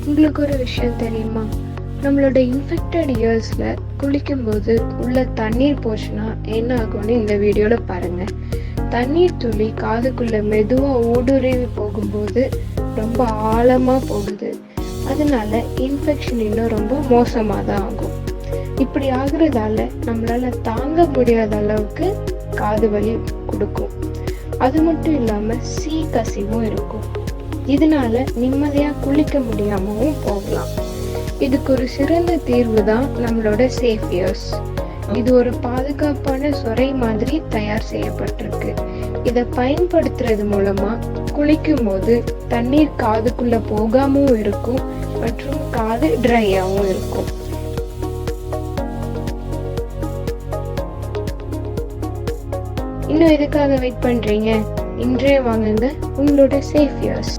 உங்களுக்கு ஒரு விஷயம் தெரியுமா? நம்மளோட இன்ஃபெக்டட் இயர்ஸில் குளிக்கும்போது உள்ள தண்ணீர் போச்சுன்னா என்ன ஆகும்னு இந்த வீடியோவில் பாருங்கள். தண்ணீர் துளி காதுக்குள்ளே மெதுவாக ஊடுருவி போகும்போது ரொம்ப ஆழமாக போகுது. அதனால இன்ஃபெக்ஷன் இன்னும் ரொம்ப மோசமாக தான் ஆகும். இப்படி ஆகுறதால நம்மளால் தாங்க முடியாத அளவுக்கு காது வலி கொடுக்கும். அது மட்டும் இல்லாமல் கசிவும் இருக்கும். இதனால நிம்மதியாக குளிக்க முடியாமவும் போகலாம். இதுக்கு ஒரு சிறந்த தீர்வு தான் நம்மளோட சேஃப் இயர்ஸ். இது ஒரு பாதுகாப்பான சொரை மாதிரி தயார் செய்யப்பட்டிருக்கு. இதை பயன்படுத்துறது மூலமா குளிக்கும் போது தண்ணீர் காதுக்குள்ள போகாமவும் இருக்கும் மற்றும் காது ட்ரையாகவும் இருக்கும். இன்னும் எதுக்காக வெயிட் பண்றீங்க? இன்றே வாங்குங்க உங்களோட சேஃப் இயர்ஸ்.